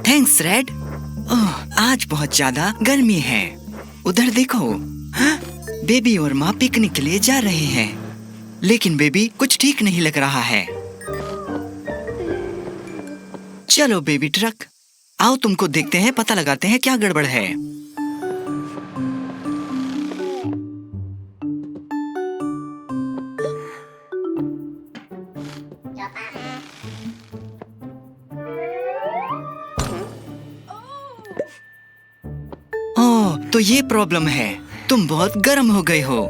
Thanks red. आज बहुत ज्यादा गर्मी है। उधर देखो, बेबी और माँ पिकनिक के लिए जा रहे हैं, लेकिन बेबी कुछ ठीक नहीं लग रहा है। चलो बेबी ट्रक, आओ तुमको देखते हैं, पता लगाते हैं क्या गड़बड़ है। ओह, तो ये प्रॉब्लम है। तुम बहुत गर्म हो गए हो।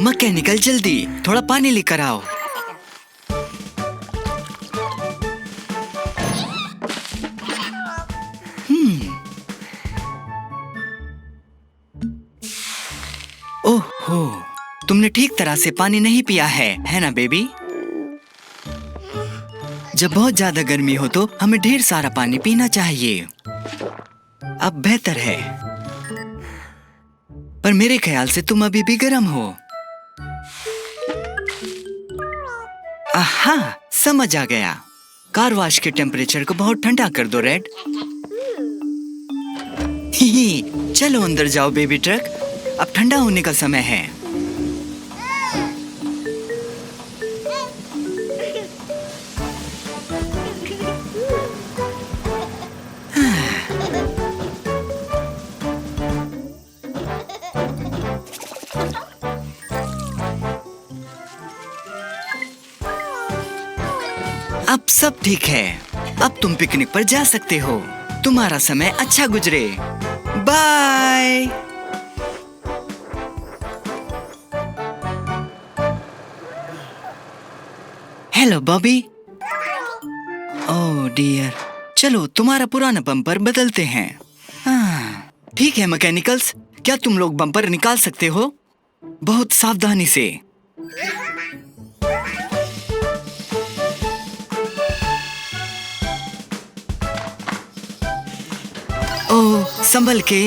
मैकेनिकल जल्दी थोड़ा पानी लेकर आओ। ओहो, तुमने ठीक तरह से पानी नहीं पिया है ना बेबी? जब बहुत ज्यादा गर्मी हो तो हमें ढेर सारा पानी पीना चाहिए। अब बेहतर है, पर मेरे ख्याल से तुम अभी भी गर्म हो। आहा, समझ आ गया। कार वॉश के टेम्परेचर को बहुत ठंडा कर दो रेड। चलो अंदर जाओ बेबी ट्रक, अब ठंडा होने का समय है। अब सब ठीक है। अब तुम पिकनिक पर जा सकते हो। तुम्हारा समय अच्छा गुजरे। Bye. Hello Bobby. Oh dear, चलो तुम्हारा पुराना बम्पर बदलते हैं। ठीक है मैकेनिकल्स, क्या तुम लोग बम्पर निकाल सकते हो? बहुत सावधानी से। ओह, संभल के,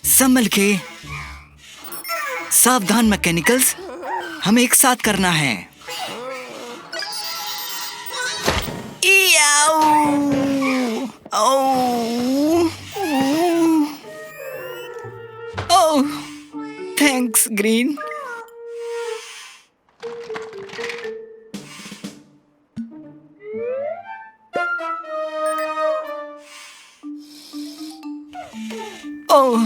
संभल के। सावधान मैकेनिकल्स, हमें एक साथ करना है। ओह, थैंक्स ग्रीन। ओह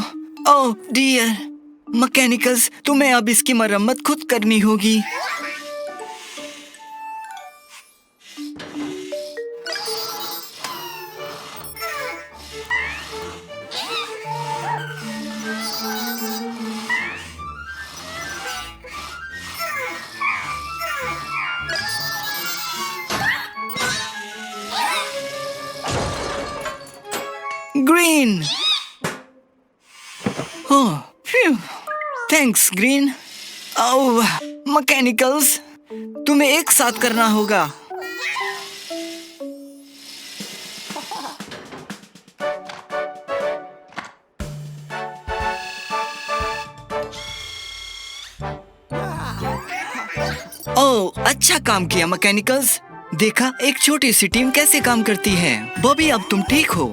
ओह डियर, मैकेनिकल्स, तुम्हें अब इसकी मरम्मत खुद करनी होगी। ग्रीन। ओह, थैंक्स ग्रीन। ओह मैकेनिकल्स, तुम्हें एक साथ करना होगा। ओह, अच्छा काम किया मैकेनिकल्स। देखा, एक छोटी सी टीम कैसे काम करती है। बॉबी, अब तुम ठीक हो।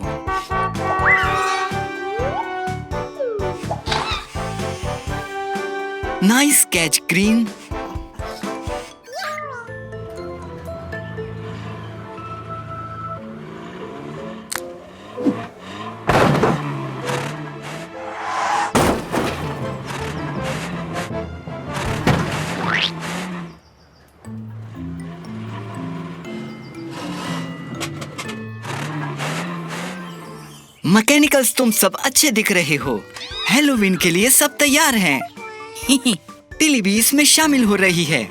Nice catch green. मैकेनिकल्स, तुम सब अच्छे दिख रहे हो। हैलोवीन के लिए सब तैयार हैं। टिली भी इसमें शामिल हो रही है।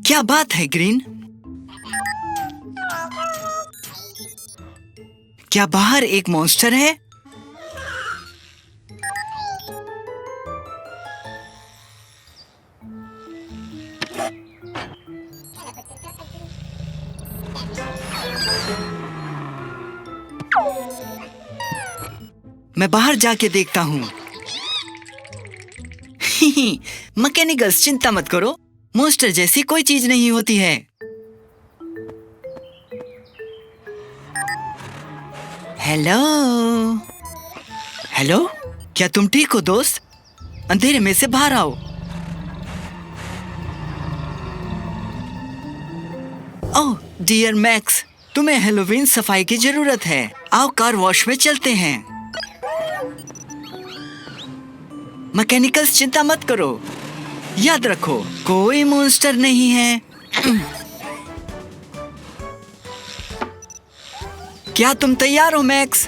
क्या बात है ग्रीन? क्या बाहर एक मॉन्स्टर है? मैं बाहर जाके देखता हूँ। मैकेनिकल्स, चिंता मत करो, मॉन्स्टर जैसी कोई चीज नहीं होती है। हेलो हेलो, क्या तुम ठीक हो दोस्त? अंधेरे में से बाहर आओ। ओह डियर मैक्स, तुम्हें हैलोवीन सफाई की जरूरत है। आओ कार वॉश में चलते हैं। मैकेनिकल्स, चिंता मत करो, याद रखो कोई मॉन्स्टर नहीं है। क्या तुम तैयार हो मैक्स?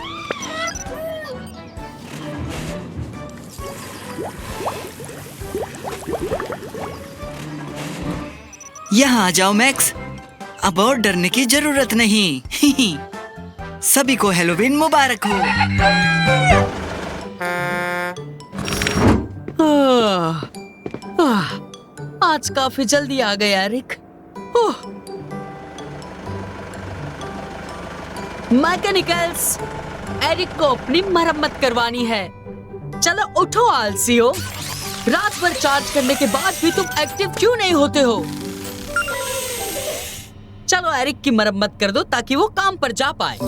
यहाँ आ जाओ मैक्स, अब और डरने की जरूरत नहीं। सभी को हैलोवीन मुबारक हो। आज काफी जल्दी आ गया एरिक। मैकेनिकल्स, एरिक को अपनी मरम्मत करवानी है। चलो उठो आलसियो, रात भर चार्ज करने के बाद भी तुम एक्टिव क्यों नहीं होते हो? चलो एरिक की मरम्मत कर दो ताकि वो काम पर जा पाए।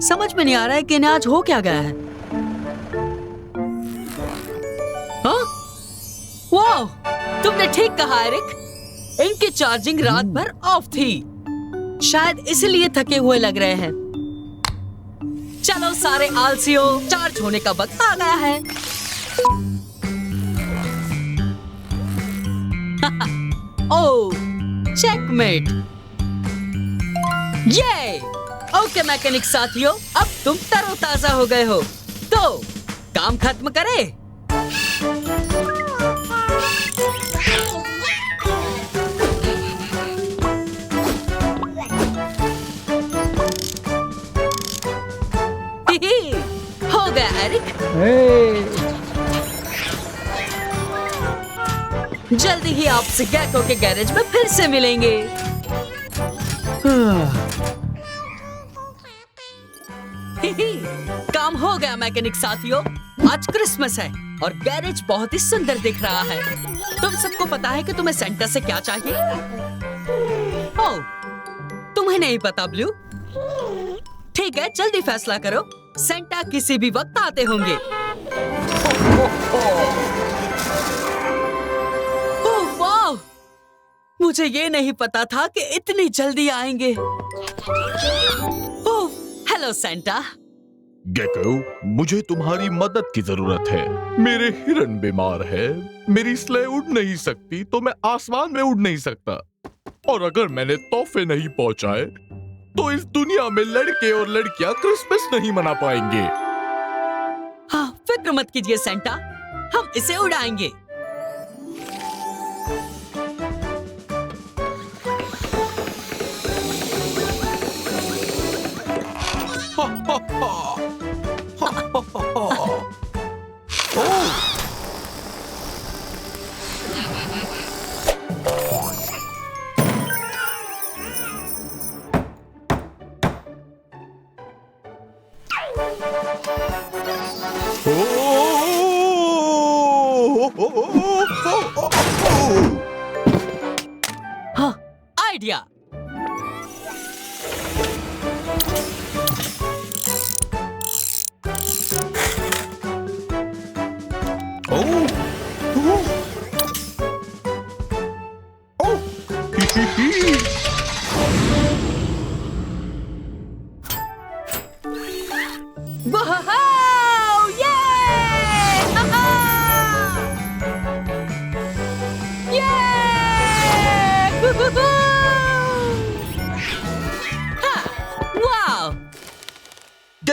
समझ में नहीं आ रहा है कि इन्हें आज हो क्या गया है। हाँ? वाह, तुमने ठीक कहा एरिक, इनकी चार्जिंग रात भर ऑफ थी, शायद इसलिए थके हुए लग रहे हैं। चलो सारे आलसियों, चार्ज होने का वक्त आ गया है। ओह, चेकमेट। ये ओके मैकेनिक साथियों, अब तुम तरोताजा हो गए हो, तो काम खत्म करें। हो गया एरिक। जल्दी ही आपसे गैको के गैरेज में फिर से मिलेंगे। काम हो गया मैकेनिक साथियों, आज क्रिसमस है और गैरेज बहुत ही सुंदर दिख रहा है। तुम सबको पता है कि तुम्हें सेंटा से क्या चाहिए? ओह, तुम्हें नहीं पता ब्लू? ठीक है, जल्दी फैसला करो, सेंटा किसी भी वक्त आते होंगे। ओह वाह, मुझे ये नहीं पता था कि इतनी जल्दी आएंगे। ओह, हेलो सेंटा। गेको, मुझे तुम्हारी मदद की जरूरत है। मेरे हिरन बीमार है, मेरी स्लेज उड़ नहीं सकती, तो मैं आसमान में उड़ नहीं सकता। और अगर मैंने तोहफे नहीं पहुंचाए, तो इस दुनिया में लड़के और लड़कियां क्रिसमस नहीं मना पाएंगे। हाँ, फिक्र मत कीजिए सेंटा, हम इसे उड़ाएंगे। हाँ, आइडिया।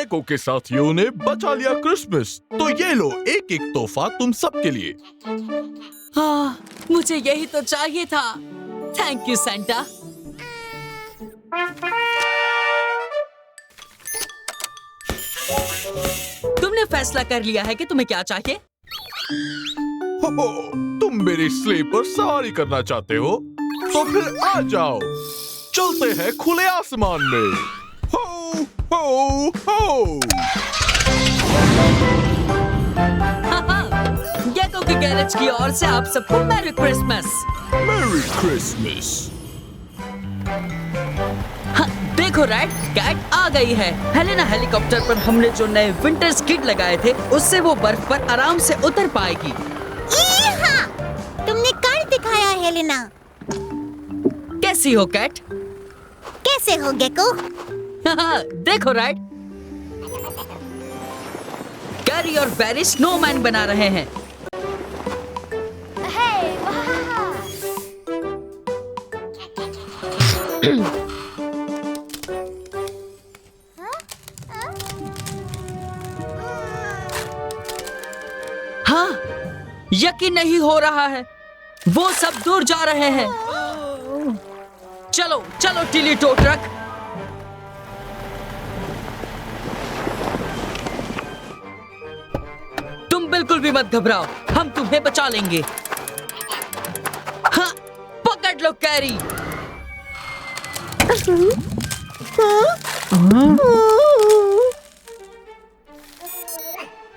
गेको के साथियों ने बचा लिया क्रिसमस। तो ये लो एक एक तोहफा तुम सबके लिए। हाँ, मुझे यही तो चाहिए था। Thank you Santa. तुमने फैसला कर लिया है कि तुम्हें क्या चाहिए? हो, तुम मेरी स्लेव पर सवारी करना चाहते हो? तो फिर आ जाओ, चलते हैं खुले आसमान में। हो हो हो। गेको के गैरेज की ओर से आप सबको मैरी क्रिसमस। Merry Christmas. हाँ, देखो रैड, कैट आ गई है। हेलेना हेलीकॉप्टर पर हमने जो नए विंटर स्किड लगाए थे, उससे वो बर्फ पर आराम से उतर पाएगी। तुमने कार दिखाया हेलेना। कैसी हो कैट? कैसे हो गेको? देखो रैड, कैरी और बैरी स्नोमैन बना रहे हैं। हाँ, यकीन नहीं हो रहा है, वो सब दूर जा रहे हैं। चलो चलो टिली टो ट्रक। तुम बिल्कुल भी मत घबराओ, हम तुम्हें बचा लेंगे। हाँ, पकड़ लो कैरी।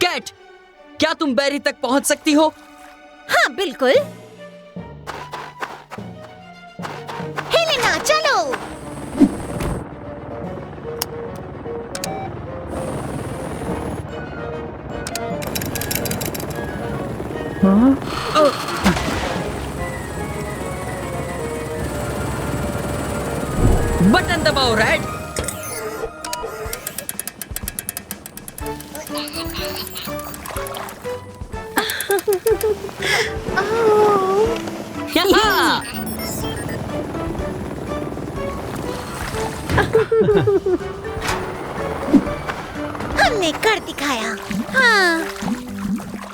कैट, क्या तुम बैरी तक पहुंच सकती हो? हाँ बिल्कुल। हेलेना चलो। बटन दबाओ रैड। यहाँ। हमने कर दिखाया। हाँ,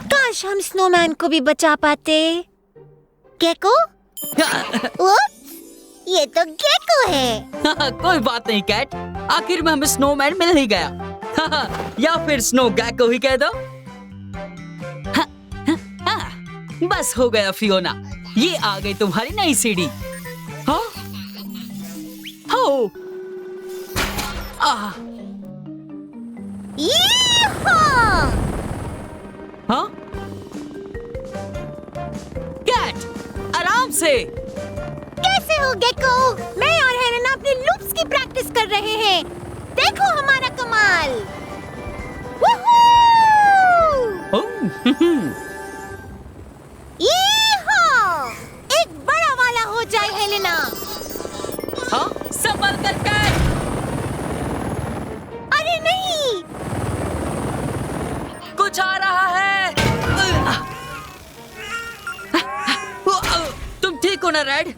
काश हम स्नोमैन को भी बचा पाते। गेको? उप्स, ये तो गेको है। कोई बात नहीं कैट, आखिर में हमें स्नोमैन मिल ही गया। या फिर स्नो गैको ही कह दो। बस हो गया फियोना, ये आ गई तुम्हारी नई सीढ़ी। हाँ? हो। हाँ? कैट, आराम से। कैसे हो गेको? मैं और हेलेना अपने लूप्स की प्रैक्टिस कर रहे हैं। देखो हमारा कमाल। एक बड़ा वाला हो जाए हेलेना। हाँ? संभल कर कैट। अरे नहीं, कुछ आ रहा है। तुम ठीक हो ना रेड?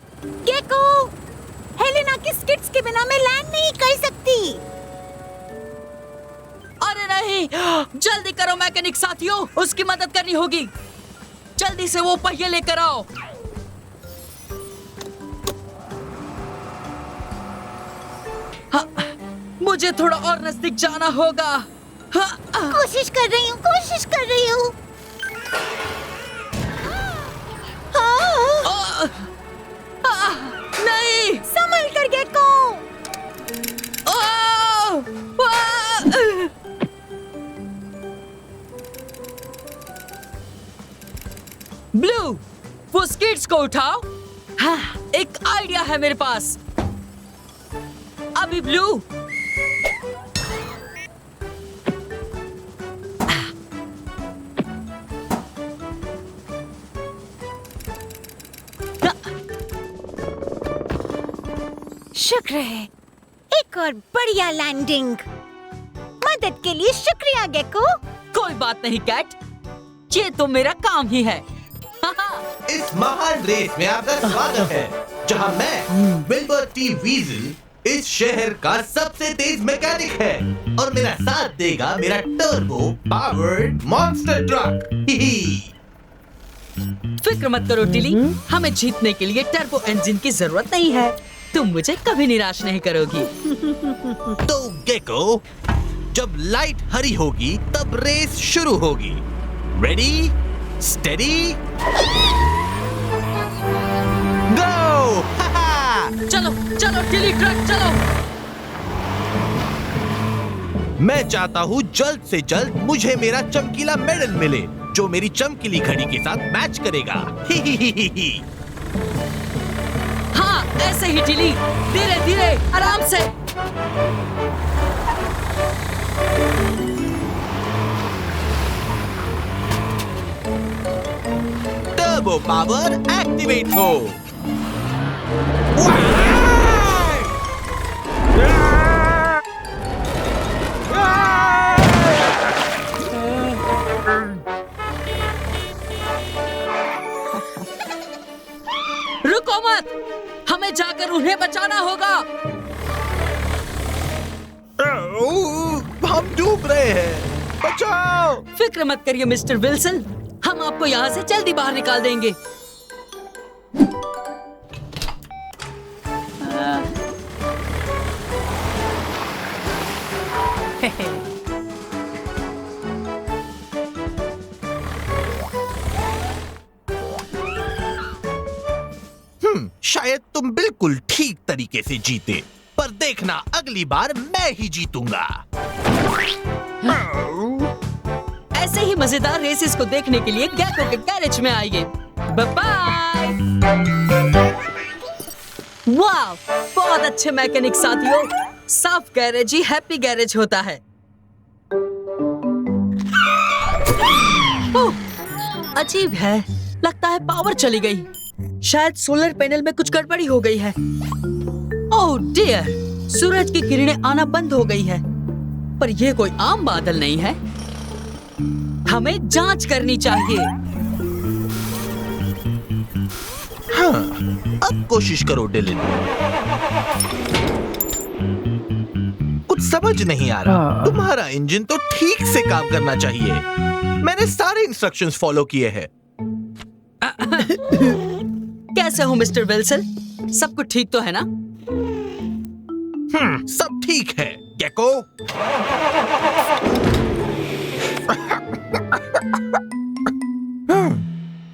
गेको, हेलेना की स्किट्स के बिना मैं लैंड नहीं कर सकती। अरे नहीं, जल्दी करो मैकेनिक साथियों, उसकी मदद करनी होगी। जल्दी से वो पहिए लेकर आओ। हाँ, मुझे थोड़ा और नजदीक जाना होगा। हाँ, कोशिश कर रही हूँ, कोशिश कर रही हूँ। नहीं, संभल कर गेको। ब्लू, वो स्किट्स को उठाओ। हाँ, एक आइडिया है मेरे पास। अभी ब्लू। शुक्र है, एक और बढ़िया लैंडिंग। मदद के लिए शुक्रिया गेको। कोई बात नहीं कैट, ये तो मेरा काम ही है। इस महान रेस में आपका स्वागत है, जहां मैं विल्बर टी वीजल इस शहर का सबसे तेज मैकेनिक है और मेरा साथ देगा मेरा टर्बो पावर्ड मॉन्स्टर ट्रक। फिक्र मत करो टिली, हमें जीतने के लिए टर्बो इंजन की जरूरत नहीं है। तुम मुझे कभी निराश नहीं करोगी। तो गेको, जब लाइट हरी होगी तब रेस शुरू होगी। रेडी, स्टेडी, गो! चलो चलो टिली ट्रक चलो। मैं चाहता हूँ जल्द से जल्द मुझे मेरा चमकीला मेडल मिले जो मेरी चमकीली घड़ी के साथ मैच करेगा। हाँ ऐसे ही टिली, धीरे धीरे आराम से। टर्बो पावर एक्टिवेट हो। रुको मत, हमें जाकर उन्हें बचाना होगा। हम डूब रहे हैं, बचाओ! फिक्र मत करिए मिस्टर विल्सन, हम आपको यहाँ से जल्दी बाहर निकाल देंगे। शायद तुम बिल्कुल ठीक तरीके से जीते, पर देखना अगली बार मैं ही जीतूंगा। ऐसे ही मजेदार रेसेस को देखने के लिए गेको के गैरेज में आइए। बाय। वाह, बहुत अच्छे मैकेनिक साथियों। साफ गैरेज ही हैप्पी गैरेज होता है। ओह, अजीब है, लगता है पावर चली गई। शायद सोलर पैनल में कुछ गड़बड़ी हो गई है। ओह डियर, सूरज की किरणें आना बंद हो गई है। पर यह कोई आम बादल नहीं है, हमें जांच करनी चाहिए। हाँ, अब कोशिश करो डिलिन। कुछ समझ नहीं आ रहा। तुम्हारा इंजन तो ठीक से काम करना चाहिए। मैंने सारे इंस्ट्रक्शंस फॉलो किए हैं। कैसे हो मिस्टर विल्सन? सब कुछ ठीक तो है ना? सब ठीक है गेको।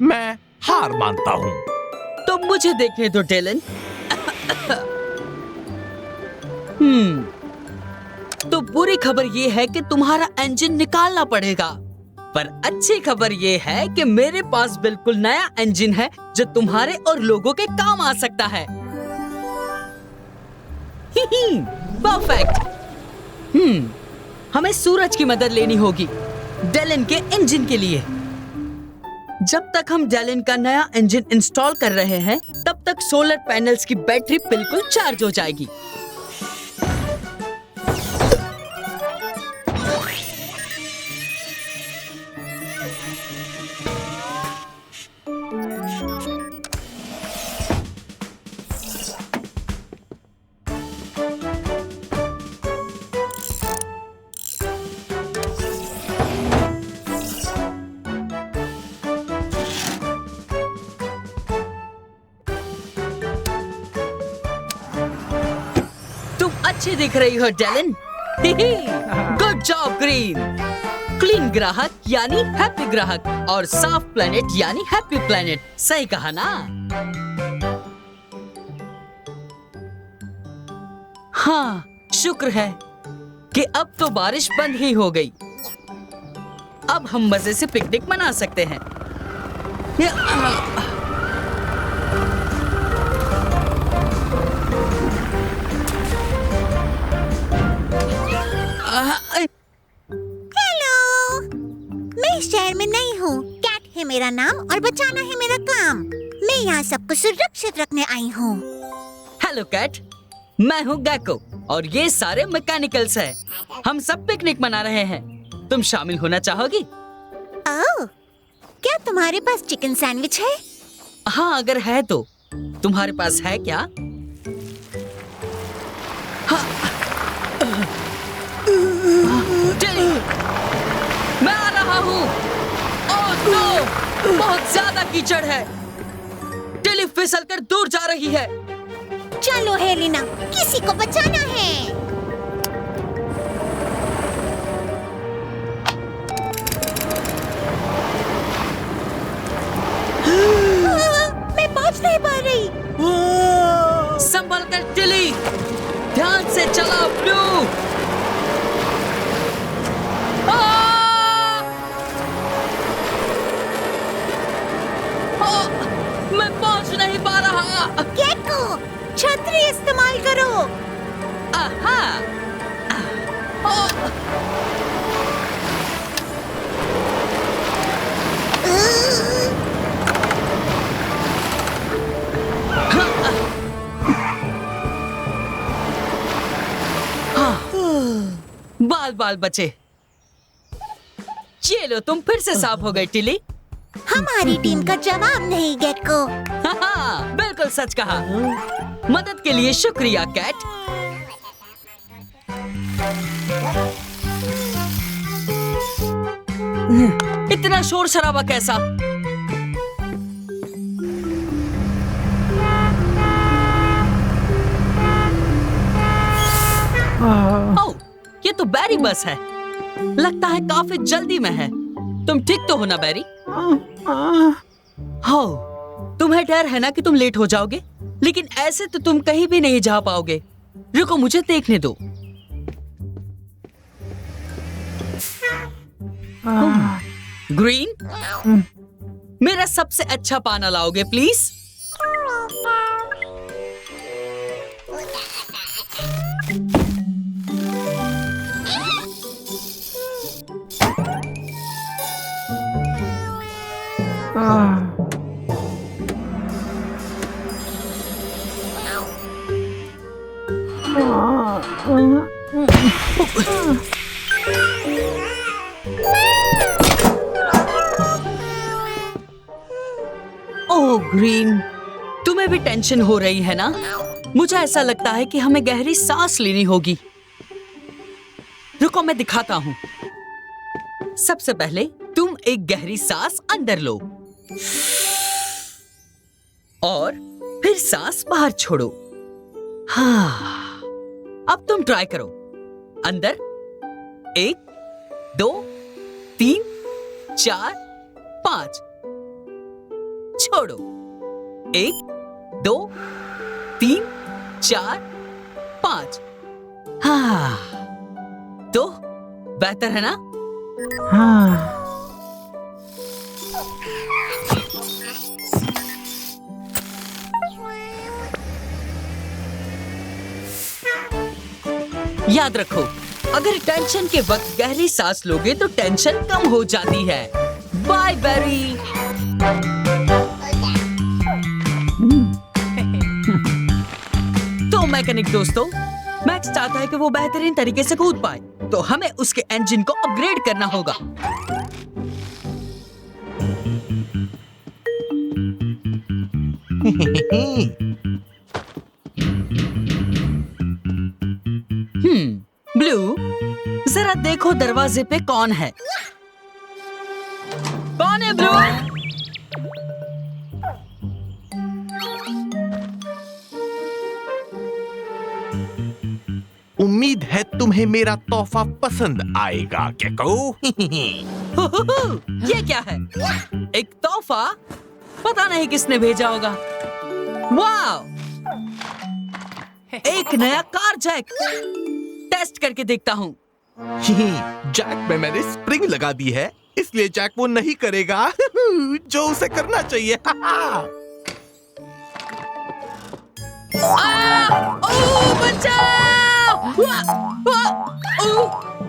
मैं हार मानता हूँ। तो मुझे देखने दो डेलन। तो बुरी खबर ये है कि तुम्हारा इंजन निकालना पड़ेगा, पर अच्छी खबर ये है कि मेरे पास बिल्कुल नया इंजन है जो तुम्हारे और लोगों के काम आ सकता है। परफेक्ट। हमें सूरज की मदद लेनी होगी डेलन के इंजन के लिए। जब तक हम डेलन का नया इंजन इंस्टॉल कर रहे हैं, तब तक सोलर पैनल्स की बैटरी बिल्कुल चार्ज हो जाएगी। अच्छी दिख रही हो Dillon. Good job green. Clean ग्राहक यानी हैप्पी ग्राहक और साफ प्लेनेट यानी हैप्पी प्लेनेट। सही कहा ना? हाँ, शुक्र है कि अब तो बारिश बंद ही हो गई। अब हम मजे से पिकनिक मना सकते हैं। हेलो, मैं इस शहर में नई हूँ। कैट है मेरा नाम और बचाना है मेरा काम। मैं यहाँ सबको सुरक्षित रखने आई हूँ। हेलो कैट, मैं हूँ गेको और ये सारे मैकेनिकल्स हैं। हम सब पिकनिक मना रहे हैं। तुम शामिल होना चाहोगी? ओह, क्या तुम्हारे पास चिकन सैंडविच है? हाँ, अगर है तो। तुम्हारे पास है क्या? टिली, मैं आ रहा हूँ। ओह नो, बहुत ज्यादा कीचड़ है। टिली फिसलकर दूर जा रही है। चलो हेलेना, किसी को बचाना है। मैं पहुंच नहीं पा रही। संभल कर टिली, ध्यान से चला ब्लू। मैं पहुंच नहीं पा रहा। गेको, छतरी इस्तेमाल करो। आहा। बाल बाल बचे। ये लो, तुम फिर से साफ हो गई टिली। हमारी टीम का जवाब नहीं गेको। बिल्कुल सच कहा। मदद के लिए शुक्रिया कैट। इतना शोर शराबा कैसा? ओह, ये तो बैरी बस है। लगता है काफी जल्दी में है। तुम ठीक तो हो ना बैरी? हो, तुम्हें डर है ना कि तुम लेट हो जाओगे? लेकिन ऐसे तो तुम कहीं भी नहीं जा पाओगे। रुको, मुझे देखने दो। ग्रीन, मेरा सबसे अच्छा पाना लाओगे प्लीज? ओह ग्रीन, तुम्हें भी टेंशन हो रही है ना? मुझे ऐसा लगता है कि हमें गहरी सांस लेनी होगी। रुको, मैं दिखाता हूँ। सबसे पहले तुम एक गहरी सांस अंदर लो और फिर सांस बाहर छोड़ो। हाँ, अब तुम ट्राई करो। अंदर 1, 2, 3, 4, 5। छोड़ो 1, 2, 3, 4, 5। हाँ, तो बेहतर है ना? हाँ। याद रखो, अगर टेंशन के वक्त गहरी सांस लोगे तो टेंशन कम हो जाती है। Bye Berry. तो मैकेनिक दोस्तों, मैक्स चाहता है कि वो बेहतरीन तरीके से कूद पाए, तो हमें उसके इंजन को अपग्रेड करना होगा। ब्लू, जरा देखो दरवाजे पे कौन है? कौन है ब्लू? उम्मीद है तुम्हें मेरा तोहफा पसंद आएगा गेको। ये क्या है? एक तोहफा? पता नहीं किसने भेजा होगा। वाह! एक नया कार जैक। टेस्ट करके देखता हूँ। जैक में मैंने स्प्रिंग लगा दी है, इसलिए जैक वो नहीं करेगा जो उसे करना चाहिए। ओह, बचाओ!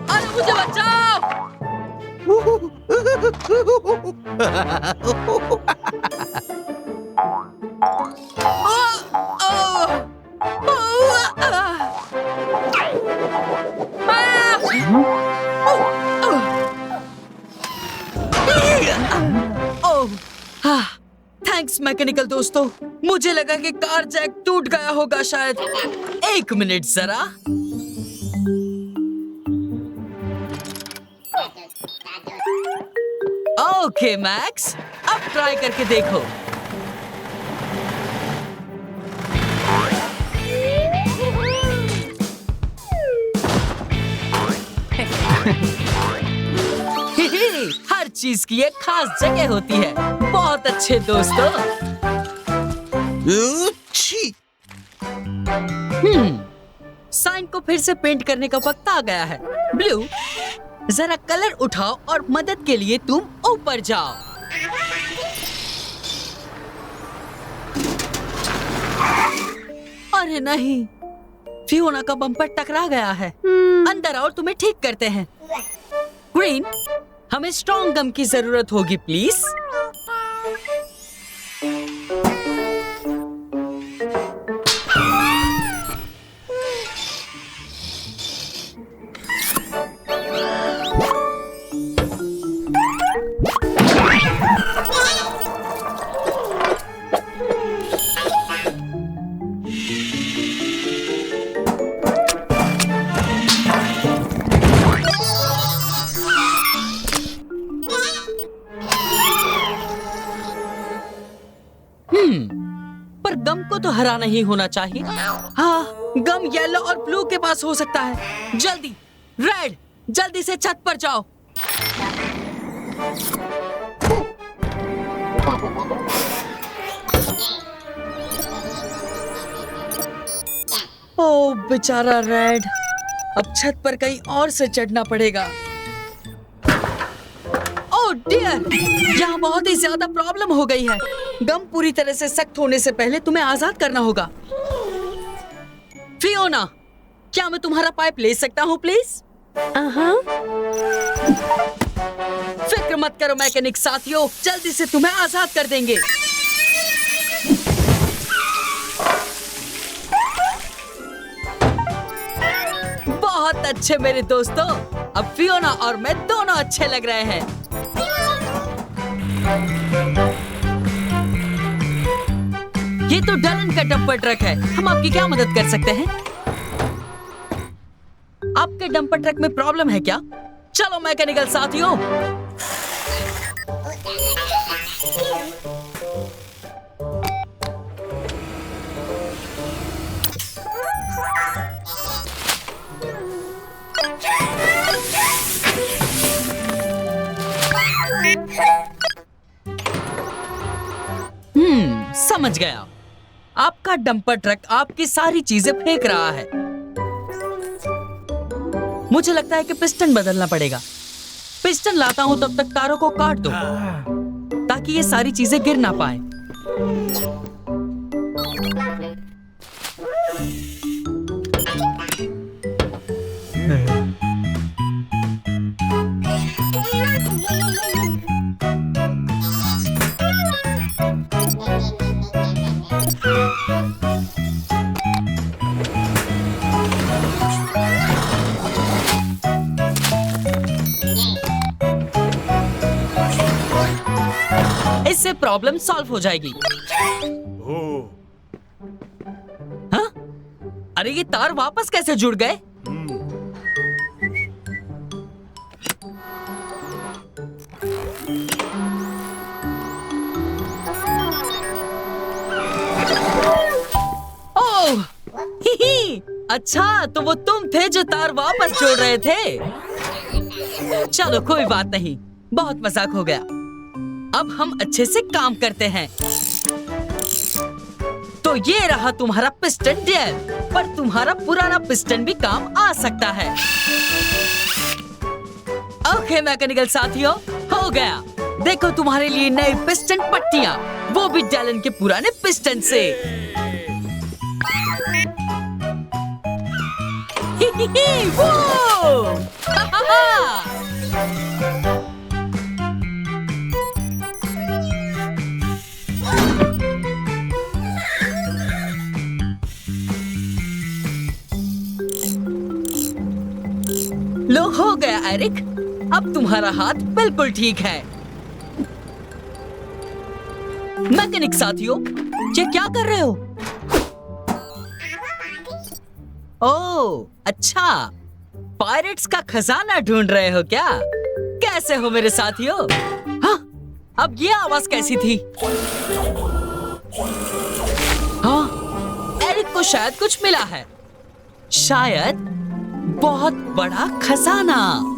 अरे मुझे बचाओ! थैंक्स मैकेनिकल दोस्तों। मुझे लगा कि कार जैक टूट गया होगा शायद। एक मिनट जरा। ओके मैक्स, अब ट्राई करके देखो। हर चीज की एक खास जगह होती है। बहुत अच्छे दोस्तों। छी! साइन को फिर से पेंट करने का वक्त आ गया है। ब्लू, जरा कलर उठाओ और मदद के लिए तुम ऊपर जाओ। अरे नहीं, फियोना का बम्पर टकरा गया है। अंदर आओ, तुम्हें ठीक करते हैं। ग्रीन, हमें स्ट्रॉन्ग गम की जरूरत होगी प्लीज। पर गम को तो हरा नहीं होना चाहिए। हाँ, गम येलो और ब्लू के पास हो सकता है। जल्दी रेड, जल्दी से छत पर जाओ। ओ बेचारा रेड, अब छत पर कहीं और से चढ़ना पड़ेगा। ओह डियर, यहाँ बहुत ही ज्यादा प्रॉब्लम हो गई है। गम पूरी तरह से सख्त होने से पहले तुम्हें आजाद करना होगा। फियोना, क्या मैं तुम्हारा पाइप ले सकता हूँ प्लीज? फिक्र मत करो मैकेनिक साथियों, जल्दी से तुम्हें आजाद कर देंगे। बहुत अच्छे मेरे दोस्तों, अब फियोना और मैं दोनों अच्छे लग रहे हैं। ये तो डलन का डंपर ट्रक है। हम आपकी क्या मदद कर सकते हैं? आपके डंपर ट्रक में प्रॉब्लम है क्या? चलो मैकेनिकल साथियों। समझ गया। आपका डंपर ट्रक आपकी सारी चीजें फेंक रहा है। मुझे लगता है कि पिस्टन बदलना पड़ेगा। पिस्टन लाता हूं, तब तक तारों को काट दो ताकि ये सारी चीजें गिर ना पाए। इससे प्रॉब्लम सॉल्व हो जाएगी। हाँ? अरे ये तार वापस कैसे जुड़ गए? ओह, अच्छा तो वो तुम थे जो तार वापस जोड़ रहे थे। चलो कोई बात नहीं, बहुत मजाक हो गया। अब हम अच्छे से काम करते हैं। तो ये रहा तुम्हारा पिस्टन डियर, पर तुम्हारा पुराना पिस्टन भी काम आ सकता है। ओके मैकेनिकल साथियों, हो गया। देखो तुम्हारे लिए नए पिस्टन पट्टियां, वो भी डैलन के पुराने पिस्टन से। वो! लो हो गया एरिक, अब तुम्हारा हाथ बिल्कुल ठीक है। मैकेनिक साथियों, ये क्या कर रहे हो? ओह, अच्छा, पायरेट्स का खजाना ढूंढ रहे हो क्या? कैसे हो मेरे साथियों? हाँ, अब ये आवाज कैसी थी? हाँ, एरिक को शायद कुछ मिला है। शायद बहुत बड़ा खजाना।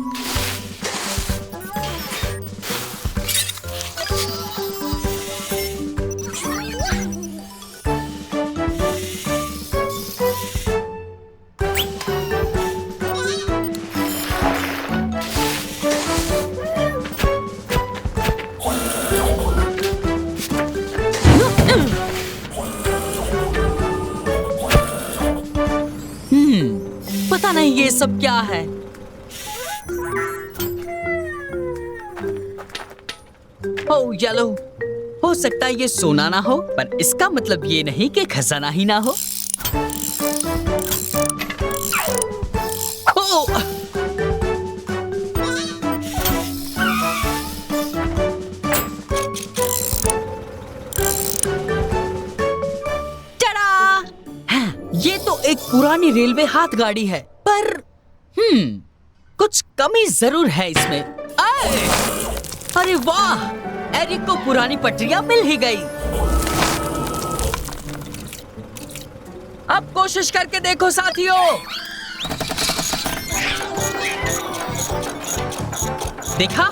पता नहीं ये सब क्या है। ओह येलो, हो सकता है ये सोना ना हो, पर इसका मतलब ये नहीं कि खजाना ही ना हो। ओह! टडा! हाँ, ये तो एक पुरानी रेलवे हाथ गाड़ी है, पर कुछ कमी जरूर है इसमें। अरे वाह! एरिक को पुरानी पटरियां मिल ही गई। अब कोशिश करके देखो साथियों। देखा?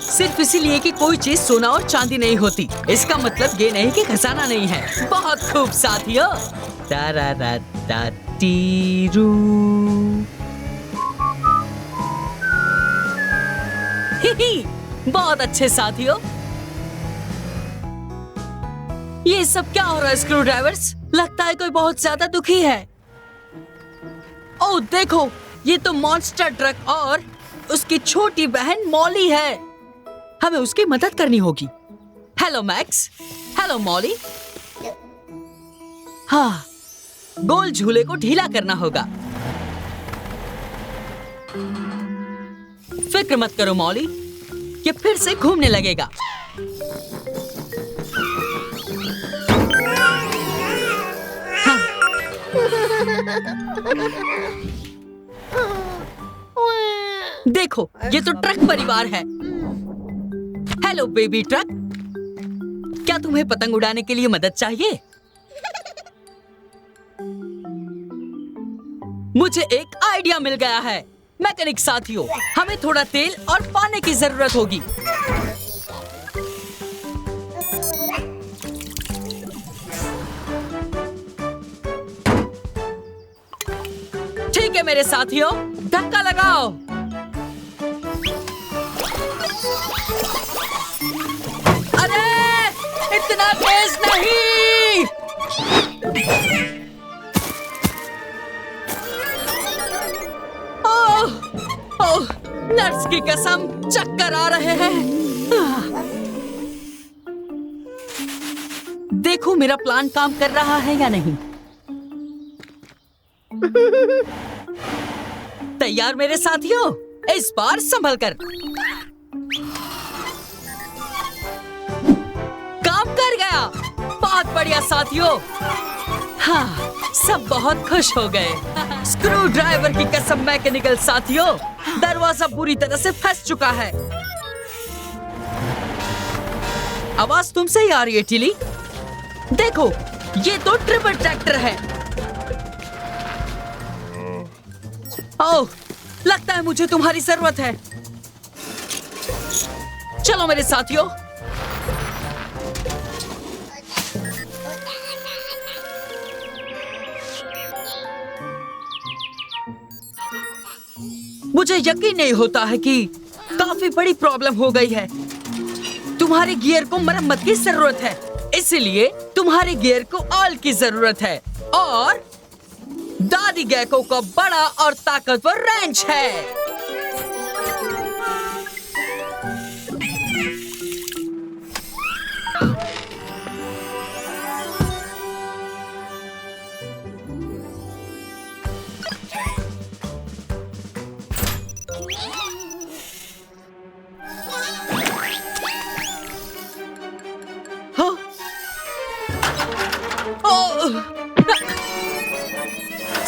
सिर्फ इसीलिए कि कोई चीज सोना और चांदी नहीं होती, इसका मतलब ये नहीं कि खजाना नहीं है। बहुत खूब साथियों। टीरू। बहुत अच्छे साथियों। ये सब क्या हो रहा है स्क्रू ड्राइवर्स? लगता है कोई बहुत ज्यादा दुखी है। ओह देखो, ये तो मॉन्स्टर ट्रक और उसकी छोटी बहन मॉली है। हमें उसकी मदद करनी होगी। Hello max. Hello Molly. हाँ, गोल झूले को ढीला करना होगा। फिक्र मत करो मॉली, ये फिर से घूमने लगेगा। हाँ। देखो, ये तो ट्रक परिवार है। हेलो बेबी ट्रक, क्या तुम्हें पतंग उड़ाने के लिए मदद चाहिए? मुझे एक आइडिया मिल गया है। मैकेनिक साथियों, हमें थोड़ा तेल और पानी की जरूरत होगी। ठीक है मेरे साथियों, धक्का लगाओ। अरे इतना तेज नहीं। ओह, नर्स की कसम, चक्कर आ रहे हैं। देखो मेरा प्लान काम कर रहा है या नहीं। तैयार मेरे साथियों? इस बार संभल कर। काम कर गया। बहुत बढ़िया साथियों। हाँ, सब बहुत खुश हो गए। स्क्रू ड्राइवर की कसम मैकेनिकल साथियों, दरवाजा पूरी तरह से फंस चुका है। आवाज तुमसे ही आ रही है टिली। देखो, ये तो ट्रिपल ट्रैक्टर है। ओह, लगता है मुझे तुम्हारी जरूरत है। चलो मेरे साथियों। मुझे यकीन नहीं होता है कि काफी बड़ी प्रॉब्लम हो गई है। तुम्हारे गियर को मरम्मत की जरूरत है, इसलिए तुम्हारे गियर को ऑयल की जरूरत है और दादी गैको का बड़ा और ताकतवर रेंच है।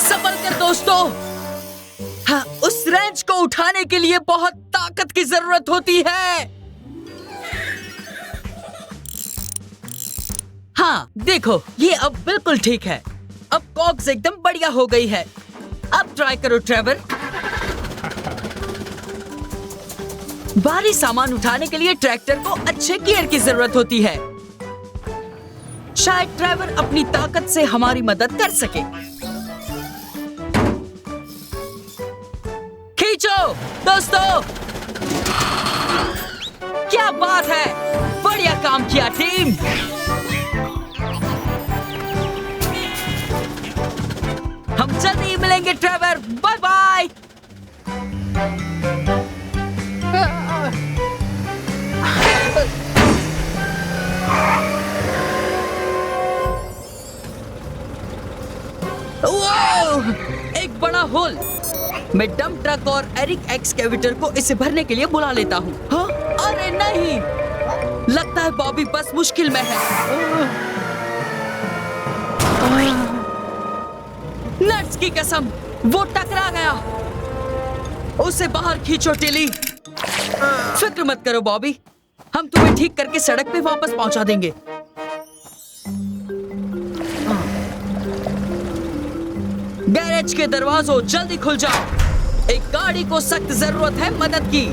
संभल कर दोस्तों। हाँ, उस रेंच को उठाने के लिए बहुत ताकत की जरूरत होती है। हाँ देखो, ये अब बिल्कुल ठीक है। अब कॉक्स एकदम बढ़िया हो गई है। अब ट्राई करो ट्रेवर। भारी सामान उठाने के लिए ट्रैक्टर को अच्छे गियर की जरूरत होती है। शायद ट्रेवर अपनी ताकत से हमारी मदद कर सके। खींचो दोस्तों। क्या बात है, बढ़िया काम किया टीम। हम जल्दी ही मिलेंगे ट्रेवर, बाय बाय। एक बड़ा होल। मैं डंप ट्रक और एरिक एक्सकेवेटर को इसे भरने के लिए बुला लेता हूँ। हाँ? अरे नहीं, लगता है बॉबी बस मुश्किल में है। नट्स की कसम, वो टकरा गया। उसे बाहर खींचो टिली। फिक्र मत करो बॉबी, हम तुम्हें ठीक करके सड़क पे वापस पहुंचा देंगे। गैरेज के दरवाजों जल्दी खुल जाओ। एक गाड़ी को सख्त जरूरत है मदद की।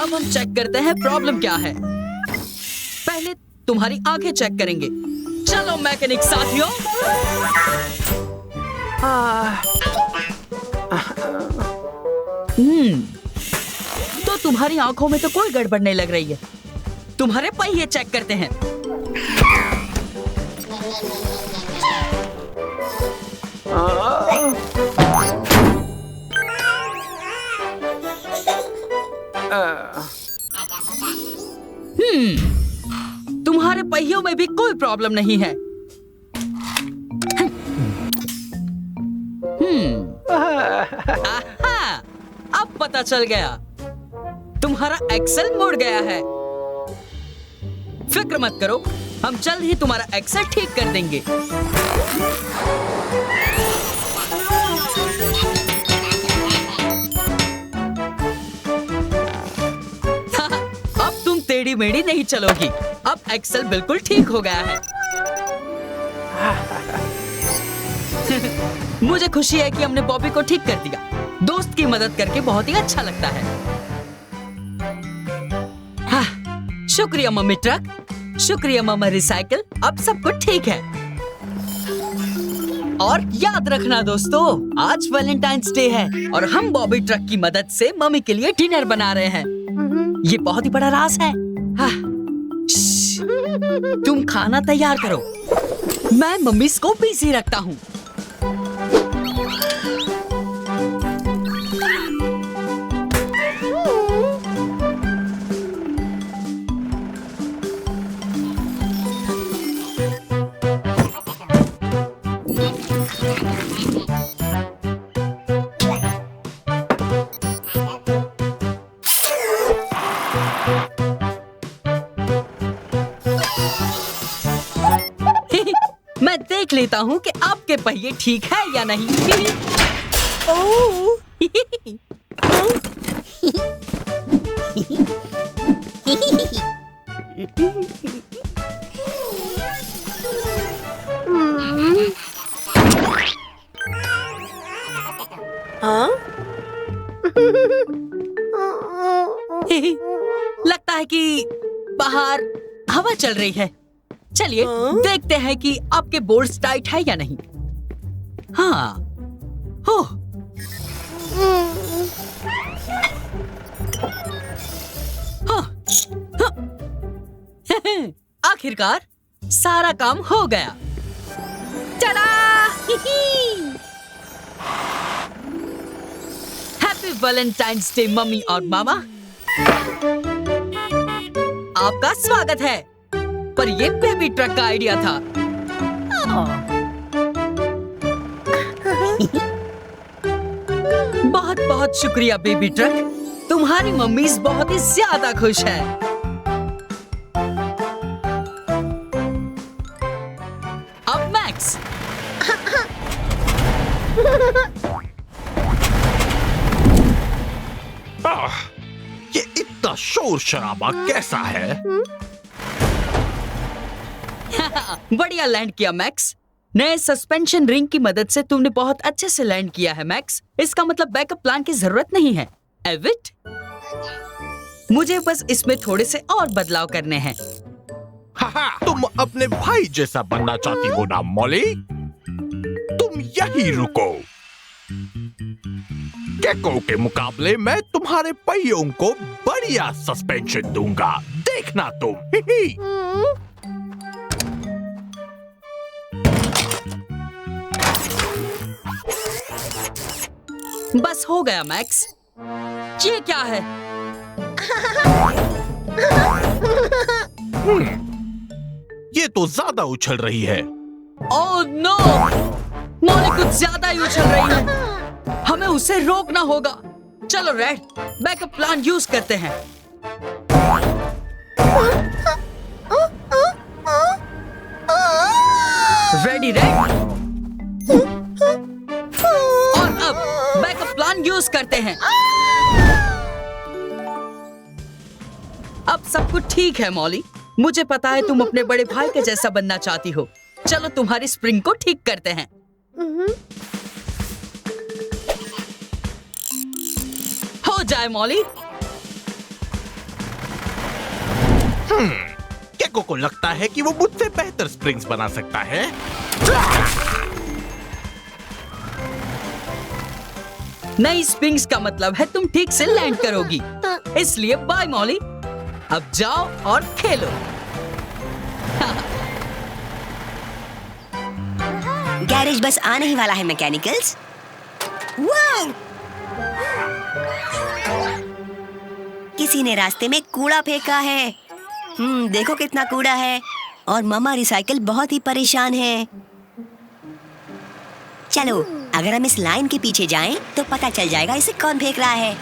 अब हम चेक करते हैं प्रॉब्लम क्या है। पहले तुम्हारी आंखें चेक करेंगे। चलो मैकेनिक साथियों। तो तुम्हारी आंखों में तो कोई गड़बड़ नहीं लग रही है। तुम्हारे पहिए चेक करते हैं। तुम्हारे पहियों में भी कोई प्रॉब्लम नहीं है। आहा, अब पता चल गया, तुम्हारा एक्सेल मुड़ गया है। फिक्र मत करो, हम जल्द ही तुम्हारा एक्सेल ठीक कर देंगे। अब तुम टेढ़ी मेढ़ी नहीं चलोगी। अब एक्सेल बिल्कुल ठीक हो गया है। मुझे खुशी है कि हमने बॉबी को ठीक कर दिया। दोस्त की मदद करके बहुत ही अच्छा लगता है। हाँ, शुक्रिया मम्मी ट्रक, शुक्रिया मामा रिसाइकिल। अब सब कुछ ठीक है। और याद रखना दोस्तों, आज वैलेंटाइंस डे है और हम बॉबी ट्रक की मदद से मम्मी के लिए डिनर बना रहे हैं। ये बहुत ही बड़ा राज है। हाँ, तुम खाना तैयार करो, मैं मम्मी को बिजी रखता हूँ। मैं देख लेता हूँ कि आपके पहिए ठीक है या नहीं। लगता है कि बाहर हवा चल रही है। चलिए देखते हैं कि आपके बोल्ट्स टाइट है या नहीं। हाँ, हो। हाँ, हाँ। आखिरकार सारा काम हो गया। चला! हैप्पी वैलेंटाइंस डे मम्मी और मामा। आपका स्वागत है। पर ये बेबी ट्रक का आइडिया था। बहुत बहुत शुक्रिया बेबी ट्रक, तुम्हारी मम्मी बहुत ही ज्यादा खुश है। अब मैं शोर शराबा कैसा है? बढ़िया लैंड किया मैक्स। नए सस्पेंशन रिंग की मदद से तुमने बहुत अच्छे से लैंड किया है मैक्स। इसका मतलब बैकअप प्लान की जरूरत नहीं है। एविट, मुझे बस इसमें थोड़े से और बदलाव करने हैं। तुम अपने भाई जैसा बनना चाहती हो ना मॉली? तुम यही रुको। गेको के मुकाबले मैं तुम्हारे पहियों को बढ़िया सस्पेंशन दूंगा, देखना तुम। बस हो गया मैक्स। ये क्या है? ये तो ज्यादा उछल रही है। Oh no! मॉली कुछ ज्यादा ही उछल रही है। हमें उसे रोकना होगा। चलो रेड, बैकअप प्लान यूज करते हैं। Ready red? और अब बैकअप प्लान यूज करते हैं। अब सब कुछ ठीक है मॉली। मुझे पता है तुम अपने बड़े भाई के जैसा बनना चाहती हो। चलो तुम्हारी स्प्रिंग को ठीक करते हैं। हो जाए मॉली। गेको को लगता है कि वो मुझसे बेहतर स्प्रिंग्स बना सकता है। नई स्प्रिंग्स का मतलब है तुम ठीक से लैंड करोगी। इसलिए बाय मॉली। अब जाओ और खेलो। गैरेज बस आने ही वाला है मैकेनिकल्स। वाव! किसी ने रास्ते में कूड़ा फेंका है। देखो कितना कूड़ा है। और मामा रिसाइकिल बहुत ही परेशान है। चलो, अगर हम इस लाइन के पीछे जाएं तो पता चल जाएगा इसे कौन फेंक रहा है।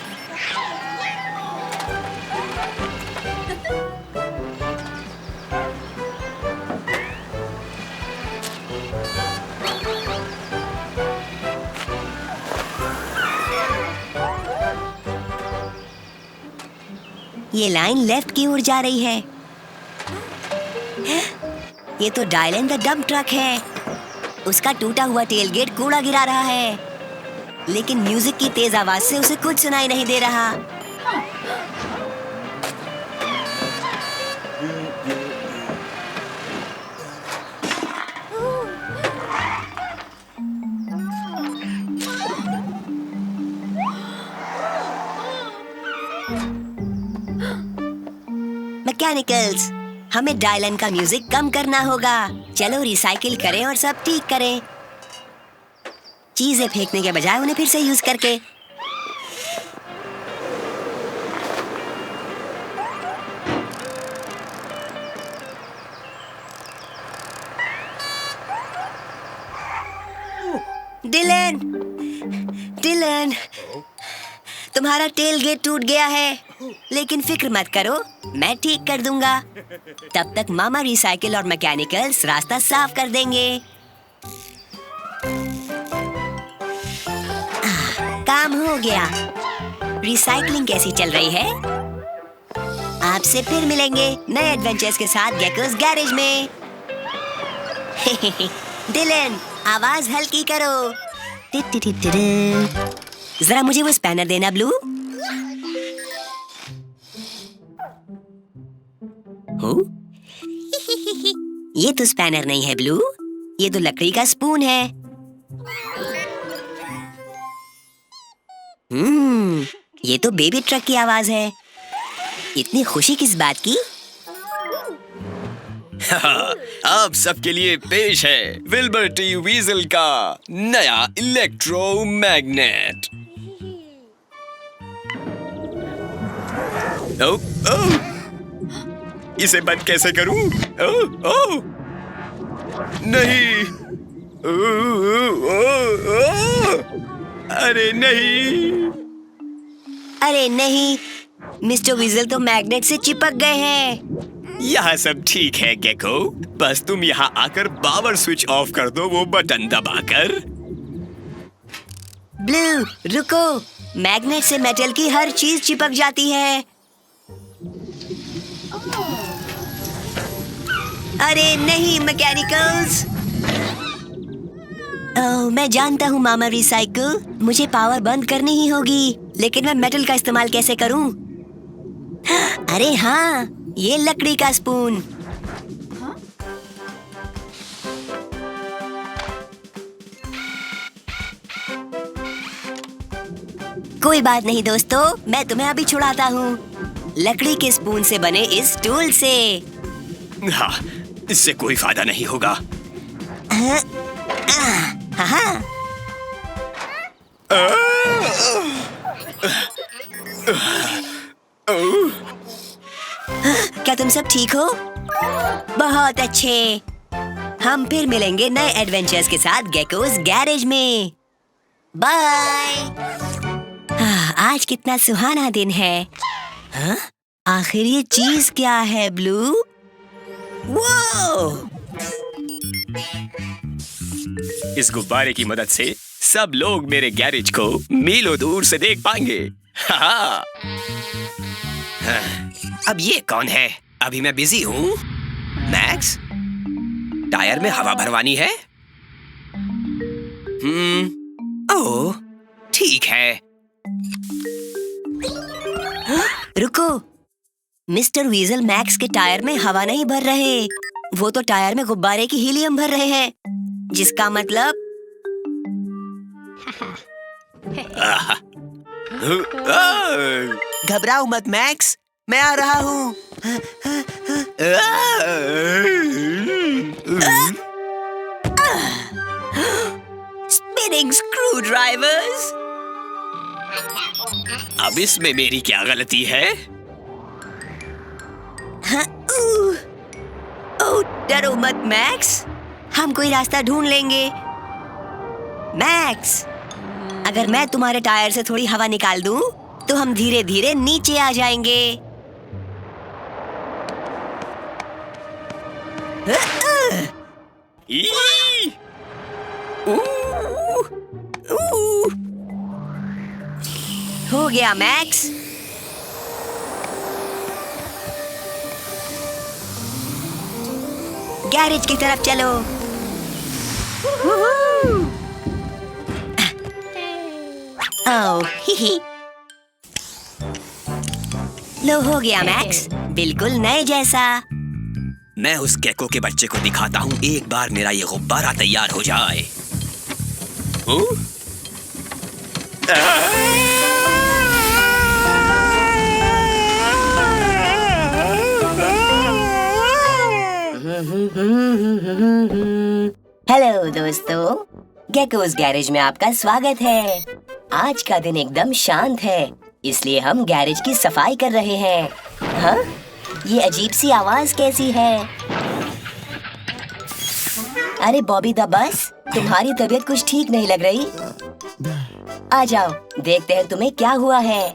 ये लाइन लेफ्ट की ओर जा रही है। ये तो डायलन द डंप ट्रक है। उसका टूटा हुआ टेलगेट कूड़ा गिरा रहा है, लेकिन म्यूजिक की तेज आवाज से उसे कुछ सुनाई नहीं दे रहा। मैकेनिकल्स, हमें डायलन का म्यूजिक कम करना होगा। चलो रिसाइकिल करें और सब ठीक करें, चीजें फेंकने के बजाय उन्हें फिर से यूज करके। डिलन, डिलन, तुम्हारा टेल गेट टूट गया है, लेकिन फिक्र मत करो, मैं ठीक कर दूंगा। तब तक मामा रिसाइकिल और मैकेनिकल्स रास्ता साफ कर देंगे। काम हो गया। रिसाइकलिंग कैसी चल रही है? आपसे फिर मिलेंगे नए एडवेंचर्स के साथ गेकोस गैरेज में। डिलन, आवाज हल्की करो। जरा मुझे वो स्पैनर देना ब्लू। ये तो स्पैनर नहीं है ब्लू, ये तो लकड़ी का स्पून है। ये तो बेबी ट्रक की आवाज है। इतनी खुशी किस बात की? आप सबके लिए पेश है विल्बर टी वीजल का नया इलेक्ट्रोमैग्नेट। इसे बंद कैसे करूं? नहीं, अरे नहीं, अरे नहीं, मिस्टर वीजल तो मैग्नेट से चिपक गए हैं। यहाँ सब ठीक है गेको, बस तुम यहाँ आकर पावर स्विच ऑफ कर दो, वो बटन दबाकर। ब्लू रुको, मैग्नेट से मेटल की हर चीज चिपक जाती है। अरे नहीं मैकेनिकल्स। ओह, मैं जानता हूँ मामा रिसाइकल, मुझे पावर बंद करनी ही होगी, लेकिन मैं मेटल का इस्तेमाल कैसे करूँ? अरे हाँ, ये लकड़ी का स्पून। कोई बात नहीं दोस्तों, मैं तुम्हें अभी छुड़ाता हूँ लकड़ी के स्पून से बने इस टूल से। हाँ, इससे कोई फायदा नहीं होगा। हाँ। क्या तुम सब ठीक हो? बहुत अच्छे। हम फिर मिलेंगे नए एडवेंचर्स के साथ गेकोस गैरेज में। बाय। आज कितना सुहाना दिन है। हाँ? आखिर ये चीज क्या है ब्लू? वो इस गुब्बारे की मदद से सब लोग मेरे गैरेज को मीलों दूर से देख पाएंगे। हाँ। अब ये कौन है? अभी मैं बिजी हूँ। मैक्स, टायर में हवा भरवानी है। ओह, ठीक है। रुको, मिस्टर वीजल मैक्स के टायर में हवा नहीं भर रहे, वो तो टायर में गुब्बारे की हीलियम भर रहे हैं, जिसका मतलब घबराओ मत मैक्स, मैं आ रहा हूँ। Spinning screw drivers. अब इसमें मेरी क्या गलती है? ओह, डरो मत मैक्स, हम कोई रास्ता ढूंढ लेंगे। मैक्स, अगर मैं तुम्हारे टायर से थोड़ी हवा निकाल दूं, तो हम धीरे धीरे नीचे आ जाएंगे। हो गया मैक्स। गैरेज की तरफ चलो। ओह, ही। लो, हो गया मैक्स, बिल्कुल नए जैसा। मैं उस गेको के बच्चे को दिखाता हूँ, एक बार मेरा ये गुब्बारा तैयार हो जाए। हेलो दोस्तों, गेकोस गैरेज में आपका स्वागत है। आज का दिन एकदम शांत है, इसलिए हम गैरेज की सफाई कर रहे हैं। हाँ? ये अजीब सी आवाज कैसी है? अरे बॉबी द बस, तुम्हारी तबीयत कुछ ठीक नहीं लग रही। आ जाओ, देखते हैं तुम्हें क्या हुआ है।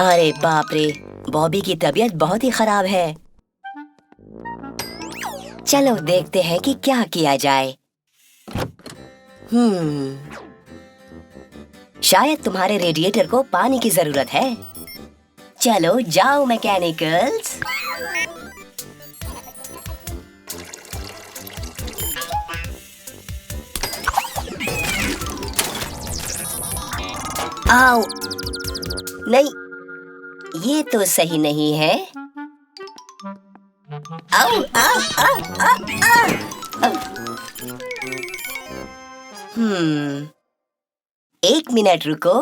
अरे बाप रे, बॉबी की तबीयत बहुत ही खराब है। चलो देखते हैं कि क्या किया जाए। शायद तुम्हारे रेडिएटर को पानी की जरूरत है। चलो जाओ मैकेनिकल्स। आओ, नहीं, ये तो सही नहीं है। आओ, आओ, आओ, आओ, आओ। एक मिनट रुको।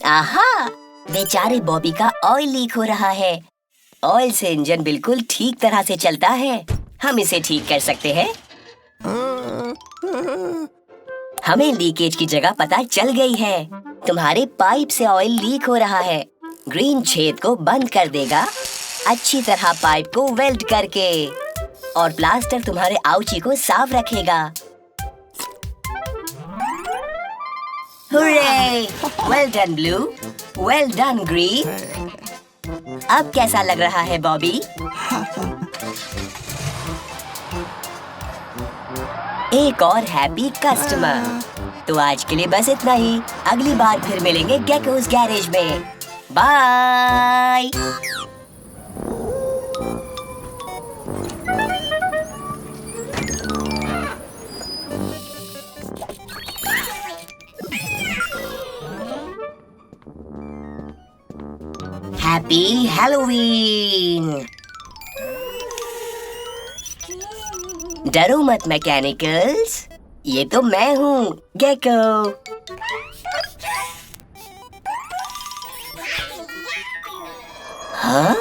आहा, बेचारे बॉबी का ऑयल लीक हो रहा है। ऑयल से इंजन बिल्कुल ठीक तरह से चलता है। हम इसे ठीक कर सकते हैं। हमें लीकेज की जगह पता चल गई है। तुम्हारे पाइप से ऑयल लीक हो रहा है। ग्रीन छेद को बंद कर देगा, अच्छी तरह पाइप को वेल्ड करके, और प्लास्टर तुम्हारे आउची को साफ रखेगा। Hurray! Well done blue, well done green. अब कैसा लग रहा है बॉबी? एक और हैप्पी कस्टमर। तो आज के लिए बस इतना ही। अगली बार फिर मिलेंगे गेकोस गैरेज में। बाय। Happy Halloween. डरो मत मैकेनिकल्स, ये तो मैं हूँ गेको। हाँ?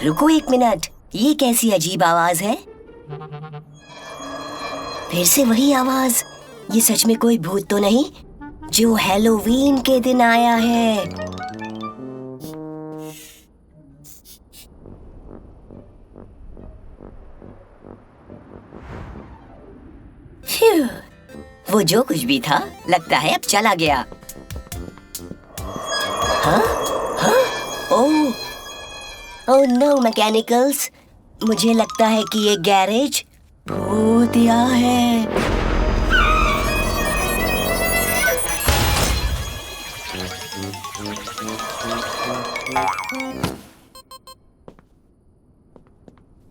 रुको एक मिनट, ये कैसी अजीब आवाज है? फिर से वही आवाज। ये सच में कोई भूत तो नहीं जो हैलोवीन के दिन आया है? फ्यू, वो जो कुछ भी था लगता है अब चला गया। हाँ? हाँ? ओह नो मैकेनिकल्स, मुझे लगता है कि ये गैरेज भूतिया है।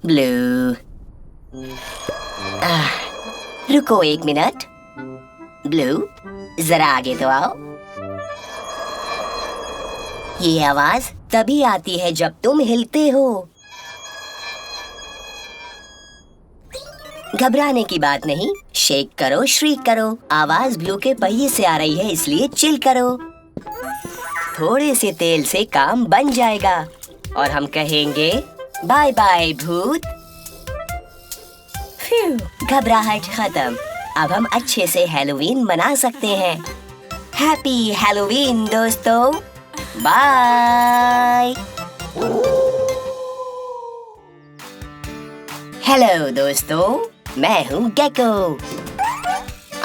ब्लू, रुको एक मिनट। ब्लू, जरा आगे तो आओ। ये आवाज तभी आती है जब तुम हिलते हो। घबराने की बात नहीं, शेक करो, श्रीक करो। आवाज ब्लू के पहिए से आ रही है, इसलिए चिल करो। थोड़े से तेल से काम बन जाएगा और हम कहेंगे बाय बाय भूत। घबराहट खत्म। अब हम अच्छे से हैलोवीन मना सकते हैं। हैप्पी हैलोवीन दोस्तों, बाय। हेलो दोस्तों, मैं हूँ गेको।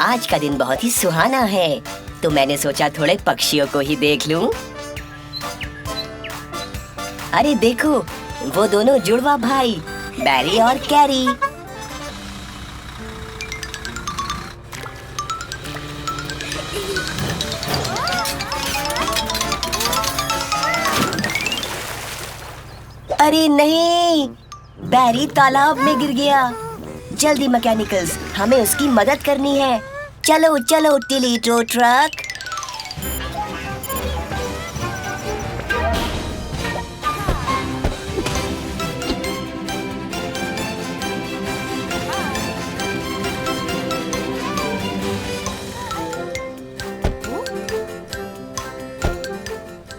आज का दिन बहुत ही सुहाना है, तो मैंने सोचा थोड़े पक्षियों को ही देख लूं। अरे देखो, वो दोनों जुड़वा भाई बैरी और कैरी। अरे नहीं, बैरी तालाब में गिर गया। जल्दी मैकेनिकल्स, हमें उसकी मदद करनी है। चलो चलो टिली टो ट्रक।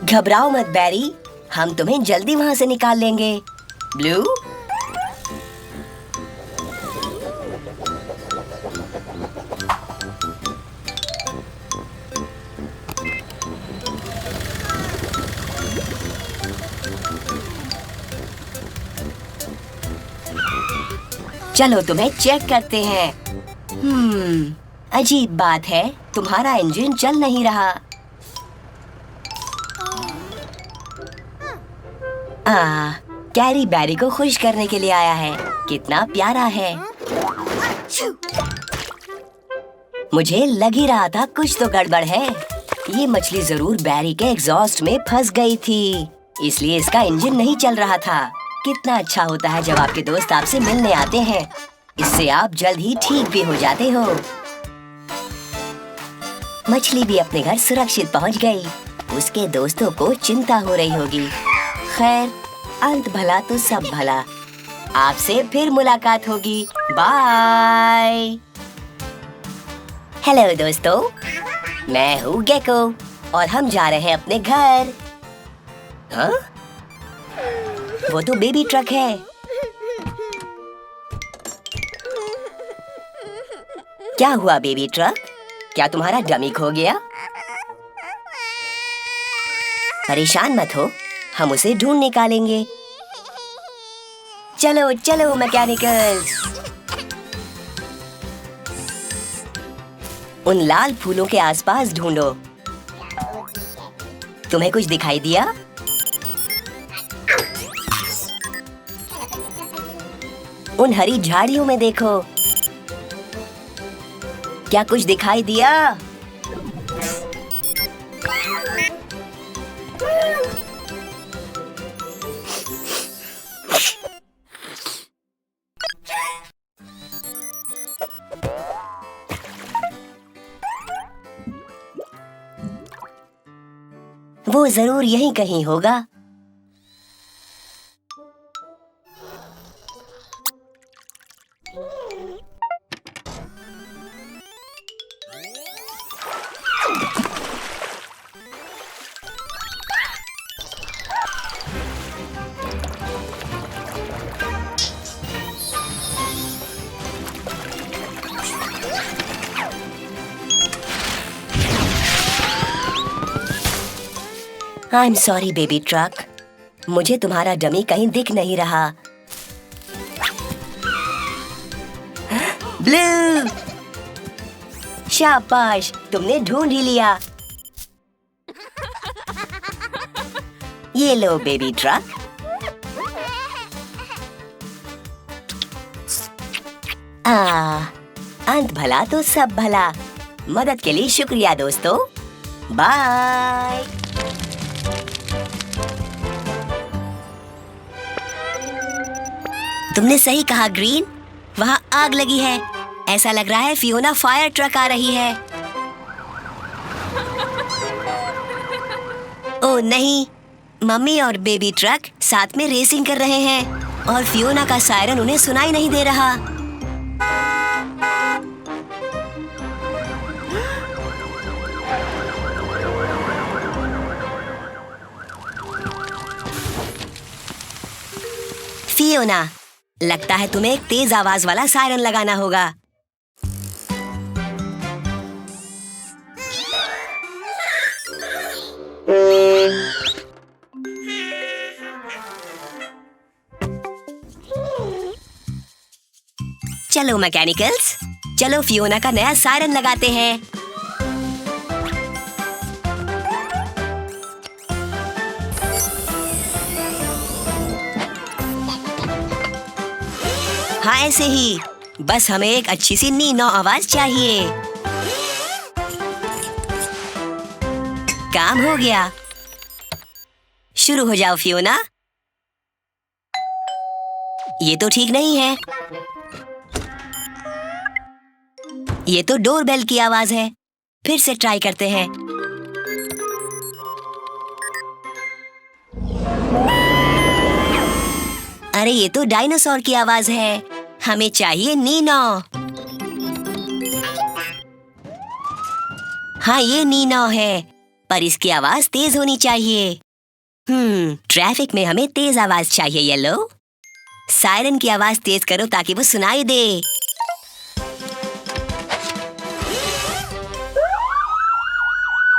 घबराओ मत बैरी, हम तुम्हें जल्दी वहां से निकाल लेंगे। ब्लू, चलो तुम्हें चेक करते हैं। अजीब बात है, तुम्हारा इंजन चल नहीं रहा। कैरी बैरी को खुश करने के लिए आया है। कितना प्यारा है। मुझे लग ही रहा था कुछ तो गड़बड़ है। ये मछली जरूर बैरी के एग्जॉस्ट में फंस गई थी, इसलिए इसका इंजन नहीं चल रहा था। कितना अच्छा होता है जब आपके दोस्त आपसे मिलने आते हैं। इससे आप जल्द ही ठीक भी हो जाते हो। मछली भी अपने घर सुरक्षित पहुंच गई। उसके दोस्तों को चिंता हो रही होगी। खैर, अंत भला तो सब भला। आपसे फिर मुलाकात होगी। बाय। हेलो दोस्तों, मैं हूँ गेको और हम जा रहे हैं अपने घर। हाँ? वो तो बेबी ट्रक है। क्या हुआ बेबी ट्रक? क्या तुम्हारा डमी खो गया? परेशान मत हो, हम उसे ढूंढ निकालेंगे। चलो चलो मैकेनिकल्स। उन लाल फूलों के आसपास ढूंढो। तुम्हें कुछ दिखाई दिया? उन हरी झाड़ियों में देखो। क्या कुछ दिखाई दिया? वो जरूर यहीं कहीं होगा। I am sorry baby truck, मुझे तुम्हारा डमी कहीं दिख नहीं रहा। ब्लू, शाबाश, तुमने ढूंढ ही लिया। ये लो बेबी ट्रक। अंत भला तो सब भला। मदद के लिए शुक्रिया दोस्तों। बाय। तुमने सही कहा ग्रीन, वहाँ आग लगी है। ऐसा लग रहा है फियोना फायर ट्रक आ रही है। ओह नहीं, मम्मी और बेबी ट्रक साथ में रेसिंग कर रहे हैं और फियोना का सायरन उन्हें सुनाई नहीं दे रहा। फियोना, लगता है तुम्हें एक तेज आवाज वाला सायरन लगाना होगा। चलो मैकेनिकल्स, चलो फियोना का नया सायरन लगाते हैं। हाँ ऐसे ही, बस हमें एक अच्छी सी नीनो आवाज चाहिए। काम हो गया। शुरू हो जाओ फियोना। ये तो ठीक नहीं है। ये तो डोरबेल की आवाज है। फिर से ट्राई करते हैं। अरे ये तो डायनासोर की आवाज है। हमें चाहिए नीनो। हाँ ये नीनो है, पर इसकी आवाज तेज होनी चाहिए। ट्रैफिक में हमें तेज आवाज चाहिए। येलो, सायरन की आवाज तेज करो ताकि वो सुनाई दे।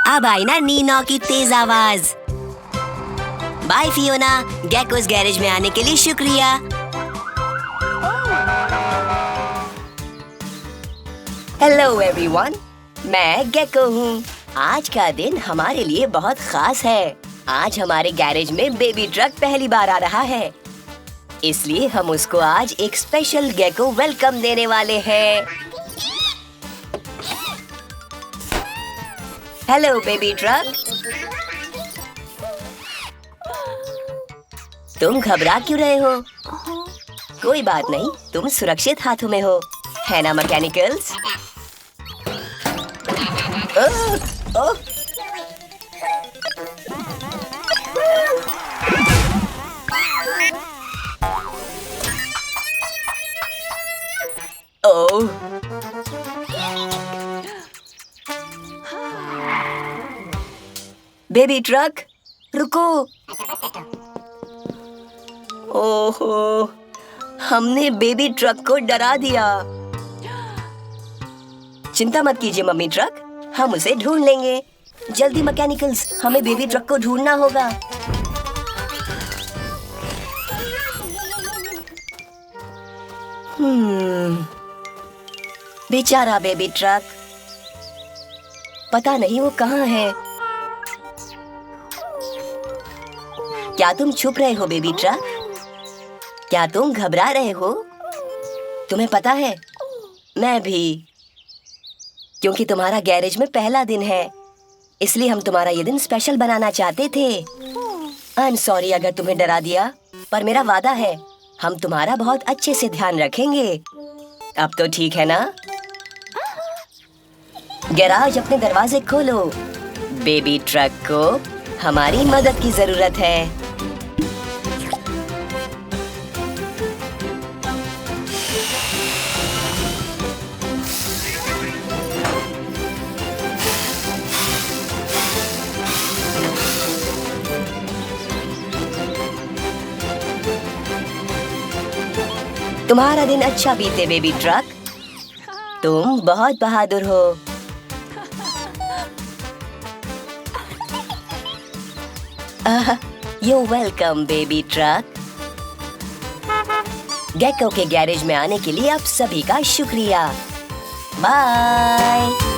अब आई ना नीनो की तेज आवाज। बाय फियोना, गेकोस गैरेज में आने के लिए शुक्रिया। हेलो एवरीवन, मैं गेको हूँ। आज का दिन हमारे लिए बहुत खास है। आज हमारे गैरेज में बेबी ट्रक पहली बार आ रहा है, इसलिए हम उसको आज एक स्पेशल गेको वेलकम देने वाले हैं। हेलो बेबी ट्रक, तुम घबरा क्यों रहे हो? कोई बात नहीं, तुम सुरक्षित हाथों में हो, है ना मैकेनिकल्स? ओह, ओह, बेबी ट्रक रुको। ओहो, हमने बेबी ट्रक को डरा दिया। चिंता मत कीजिए मम्मी ट्रक, हम उसे ढूंढ लेंगे। जल्दी मैकेनिकल्स, हमें बेबी ट्रक को ढूंढना होगा। बेचारा बेबी ट्रक, पता नहीं वो कहाँ है। क्या तुम छुप रहे हो बेबी ट्रक? क्या तुम घबरा रहे हो? तुम्हें पता है, मैं भी। क्योंकि तुम्हारा गैरेज में पहला दिन है, इसलिए हम तुम्हारा ये दिन स्पेशल बनाना चाहते थे। आई एम सॉरी अगर तुम्हें डरा दिया, पर मेरा वादा है हम तुम्हारा बहुत अच्छे से ध्यान रखेंगे। अब तो ठीक है ना? गैराज अपने दरवाजे खोलो। बेबी ट्रक को हमारी मदद की जरूरत है। तुम्हारा दिन अच्छा बीते बेबी ट्रक। तुम बहुत बहादुर हो। You welcome baby truck. Gecko के गैरेज में आने के लिए आप सभी का शुक्रिया। बाय।